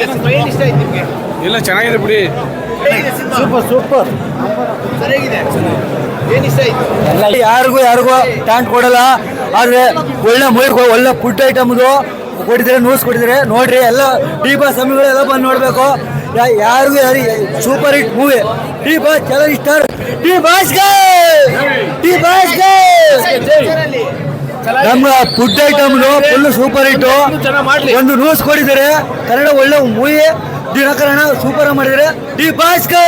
ಏನು ಇಷ್ಟ ಆಯ್ತು ನಿಮಗೆ? ಇಲ್ಲ ಚೆನ್ನಾಗಿದೆ ಬಿಡಿ. ಸೂಪರ್ ಸರಿಯಾಗಿದೆ. ಏನು ಇಷ್ಟ ಆಯ್ತು? ಯಾರಿಗೂ ಟ್ಯಾಂಟ್ ಕೊಡಲ್ಲ. ಆದ್ರೆ ಒಳ್ಳೆ ಮೂವಿ, ಒಳ್ಳೆ ಫುಡ್ ಐಟಮ್ದು ಕೊಟ್ಟಿದ್ದಾರೆ, ನ್ಯೂಸ್ ಕೊಟ್ಟಿದ್ದಾರೆ. ನೋಡ್ರಿ, ಎಲ್ಲ ಡಿ ಬಾಸ್ ಸ್ವಾಮಿಗಳೆಲ್ಲ ಬಂದು ನೋಡ್ಬೇಕು. ಯಾರಿಗೂ super hit movie. D boss ಚಲೋ ಸ್ಟಾರ್. ಡಿ ಬಾಸ್ಗೆ ನಮ್ಮ ಫುಡ್ ಐಟಮ್ದು ಫುಲ್ ಸೂಪರ್ ಹಿಟ್. ಒಂದು ನ್ಯೂಸ್ ಕೊಟ್ಟಿದ್ದಾರೆ. ಕನ್ನಡ ಒಳ್ಳೆ ಮೂವಿ. ದಿನಕರಣ ಸೂಪರ್ ಮಾಡಿದ್ದಾರೆ. ಡಿ ಬಾಸ್ಗೆ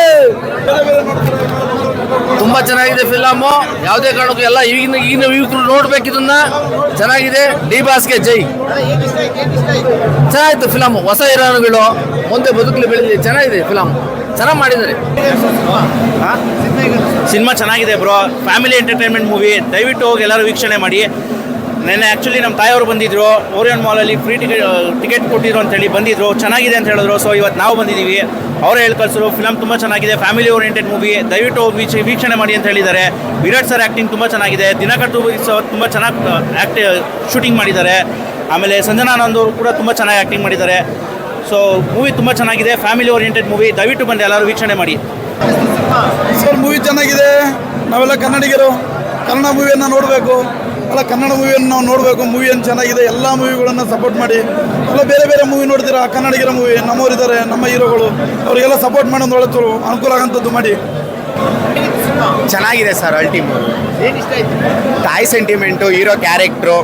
ತುಂಬಾ ಚೆನ್ನಾಗಿದೆ ಫಿಲಮು. ಯಾವುದೇ ಕಾರಣಕ್ಕೂ ಎಲ್ಲ ಈಗಿನ ಯುವಕರು ನೋಡ್ಬೇಕು ಇದನ್ನ. ಚೆನ್ನಾಗಿದೆ. ಡಿ ಬಾಸ್ಗೆ ಜೈ. ಚೆನ್ನಾಗಿತ್ತು ಫಿಲಮು. ಹೊಸ ಹೀರೋಗಳು ಮುಂದೆ ಬದುಕಲಿ ಬೆಳೀಲಿ. ಚೆನ್ನಾಗಿದೆ ಫಿಲಮ್. ಚೆನ್ನಾಗಿ ಮಾಡಿದ್ದಾರೆ. ಸಿನಿಮಾ ಚೆನ್ನಾಗಿದೆ ಬ್ರೋ. Family entertainment movie. ದಯವಿಟ್ಟು ಹೋಗಿ ಎಲ್ಲರೂ ವೀಕ್ಷಣೆ ಮಾಡಿ. ನೆನ್ನೆ ಆ್ಯಕ್ಚುಲಿ ನಮ್ಮ ತಾಯಿಯವರು ಬಂದಿದ್ದರು. ಓರಿಯನ್ ಮಾಲಲ್ಲಿ ಫ್ರೀ ಟಿಕೆಟ್ ಕೊಟ್ಟಿದ್ರು ಅಂತೇಳಿ ಬಂದಿದ್ದರು. ಚೆನ್ನಾಗಿದೆ ಅಂತ ಹೇಳಿದ್ರು. ಸೊ ಇವತ್ತು ನಾವು ಬಂದಿದ್ದೀವಿ. ಅವರೇ ಹೇಳಿ ಕಳಿಸಿದ್ರು ಫಿಲಮ್ ತುಂಬ ಚೆನ್ನಾಗಿದೆ, ಫ್ಯಾಮಿಲಿ ಓರಿಯೆಂಟೆಡ್ ಮೂವಿ, ದಯವಿಟ್ಟು ಹೋಗಿ ವೀಕ್ಷಣೆ ಮಾಡಿ ಅಂತ ಹೇಳಿದ್ದಾರೆ. ವಿರಾಟ್ ಸರ್ ಆ್ಯಕ್ಟಿಂಗ್ ತುಂಬ ಚೆನ್ನಾಗಿದೆ. ದಿನಕರ್ ತುಂಬ ಚೆನ್ನಾಗಿ ಶೂಟಿಂಗ್ ಮಾಡಿದ್ದಾರೆ. ಆಮೇಲೆ ಸಂಜನಾನಂದ್ ಅವರು ಕೂಡ ತುಂಬ ಚೆನ್ನಾಗಿ ಆ್ಯಕ್ಟಿಂಗ್ ಮಾಡಿದ್ದಾರೆ. ಸೊ ಮೂವಿ ತುಂಬ ಚೆನ್ನಾಗಿದೆ, ಫ್ಯಾಮಿಲಿ ಓರಿಯೆಂಟೆಡ್ ಮೂವಿ. ದಯವಿಟ್ಟು ಬಂದು ಎಲ್ಲರೂ ವೀಕ್ಷಣೆ ಮಾಡಿ. ಸರ್ ಮೂವಿ ಚೆನ್ನಾಗಿದೆ. ನಾವೆಲ್ಲ ಕನ್ನಡಿಗರು ಕನ್ನಡ ಮೂವಿಯನ್ನು ನೋಡಬೇಕು. ಅಲ್ಲ, ಕನ್ನಡ ಮೂವಿಯನ್ನು ನಾವು ನೋಡಬೇಕು. ಮೂವಿಯನ್ನು ಚೆನ್ನಾಗಿದೆ. ಎಲ್ಲ ಮೂವಿಗಳನ್ನು ಸಪೋರ್ಟ್ ಮಾಡಿ. ಎಲ್ಲ ಬೇರೆ ಮೂವಿ ನೋಡ್ತೀರಾ, ಕನ್ನಡಿಗರ ಮೂವಿ. ನಮ್ಮವರಿದ್ದಾರೆ, ನಮ್ಮ ಹೀರೋಗಳು, ಅವರಿಗೆಲ್ಲ ಸಪೋರ್ಟ್ ಮಾಡಿ ಒಂದು ಒಳ್ಳೆ ಅನುಕೂಲ ಆಗೋಂಥದ್ದು ಮಾಡಿ. ಚೆನ್ನಾಗಿದೆ ಸರ್. ಅಲ್ಟಿಮೇಟ್ ತಾಯಿ ಸೆಂಟಿಮೆಂಟು, ಹೀರೋ ಕ್ಯಾರೆಕ್ಟ್ರು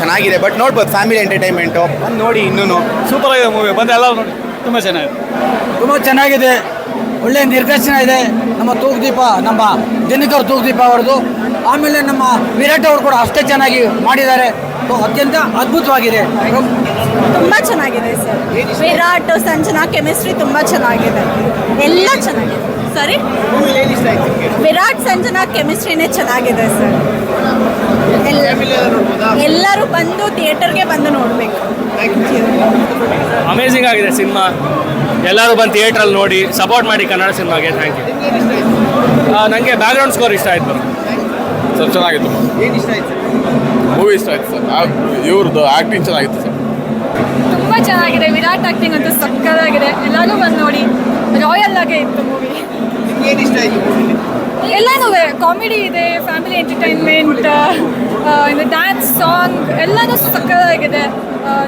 ಚೆನ್ನಾಗಿದೆ. ಬಟ್ ನೋಡ್ಬೋದು, ಫ್ಯಾಮಿಲಿ ಎಂಟರ್ಟೈನ್ಮೆಂಟು. ಬಂದು ನೋಡಿ. ಇನ್ನೂ ಸೂಪರ್ ಆಗಿದೆ ಮೂವಿ. ಬಂದು ಎಲ್ಲ ತುಂಬ ಚೆನ್ನಾಗಿದೆ. ಒಳ್ಳೆ ನಿರ್ದೇಶನ ಇದೆ. ನಮ್ಮ ತೂಗುದೀಪ, ನಮ್ಮ ದಿನಕರ್ ತೂಗುದೀಪ ಅವ್ರದ್ದು. ಆಮೇಲೆ ನಮ್ಮ ವಿರಾಟ್ ಅವರು ಕೂಡ ಅಷ್ಟೇ ಚೆನ್ನಾಗಿ ಮಾಡಿದ್ದಾರೆ. ಅತ್ಯಂತ ಅದ್ಭುತವಾಗಿದೆ. ತುಂಬ ಚೆನ್ನಾಗಿದೆ ಸರ್. ವಿರಾಟ್ ಸಂಜನಾ ಕೆಮಿಸ್ಟ್ರಿ ತುಂಬ ಚೆನ್ನಾಗಿದೆ. ಎಲ್ಲ ಚೆನ್ನಾಗಿದೆ. ಸರಿ, ವಿರಾಟ್ ಸಂಜನಾ ಕೆಮಿಸ್ಟ್ರಿನೇ ಚೆನ್ನಾಗಿದೆ ಸರ್. ಎಲ್ಲರೂ ಬಂದು ಥಿಯೇಟರ್ಗೆ ಬಂದು ನೋಡಬೇಕು. ಅಮೇಝಿಂಗ್ ಆಗಿದೆ ಸಿನಿಮಾ. ಎಲ್ಲರೂ ಬಂದು ಥಿಯೇಟ್ರಲ್ಲಿ ನೋಡಿ ಸಪೋರ್ಟ್ ಮಾಡಿ ಕನ್ನಡ ಸಿನಿಮಾಗೆ. Thank you. ನನಗೆ ಬ್ಯಾಕ್ಗ್ರೌಂಡ್ ಸ್ಕೋರ್ ಇಷ್ಟ ಆಯಿತು ಸರ್. ಚೆನ್ನಾಗಿತ್ತು ಮೂವಿ. ಇಷ್ಟ ಆಯ್ತು ಸರ್. ಇವ್ರದ್ದು ಆ್ಯಕ್ಟಿಂಗ್ ಚೆನ್ನಾಗಿತ್ತು ಸರ್. ತುಂಬ ಚೆನ್ನಾಗಿದೆ. ವಿರಾಟ್ ಆ್ಯಕ್ಟಿಂಗ್ ಅಂತೂ ಸಕ್ಕತ್ತಾಗಿದೆ. ಎಲ್ಲರೂ ಬಂದು ನೋಡಿ. ರಾಯಲ್ ಆಗೇ ಇತ್ತು ಮೂವಿ. ಎಲ್ಲನೂ ಕಾಮಿಡಿ ಇದೆ, ಫ್ಯಾಮಿಲಿ ಎಂಟರ್ಟೈನ್ಮೆಂಟ್, ಡ್ಯಾನ್ಸ್, ಸಾಂಗ್ ಎಲ್ಲನೂ ಸಕ್ಕತ್ತಾಗಿದೆ.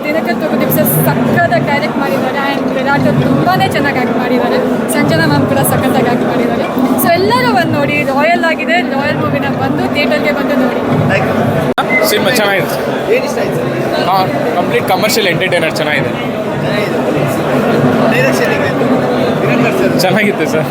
ದಿನಕರ್ ತೂಗುದೀಪ್ ಸರ್ ಸಕ್ಕತ್ತಾಗಿ ಡೈರೆಕ್ಟ್ ಮಾಡಿದ್ದಾರೆ. ಆ್ಯಂಡ್ ವಿರಾಟ್ ತುಂಬಾ ಚೆನ್ನಾಗಿ ಆ್ಯಕ್ಟ್ ಮಾಡಿದ್ದಾರೆ. ಸಂಜನಾ ಮ್ಯಾಮ್ ಕೂಡ ಸಕ್ಕತ್ತಾಗಿ ಆ್ಯಕ್ಟ್ ಮಾಡಿದ್ದಾರೆ. ಸೊ ಎಲ್ಲರೂ ಬಂದು ನೋಡಿ. ರಾಯಲ್ ಆಗಿದೆ. ರಾಯಲ್ ಮೂವಿನ ಬಂದು ಥಿಯೇಟರ್ಗೆ ಬಂದು ನೋಡಿ. ಸಿನಿಮಾ ಚೆನ್ನಾಗಿದೆ. Complete commercial entertainer. ಚೆನ್ನಾಗಿದೆ. ಚೆನ್ನಾಗಿತ್ತು ಸರ್.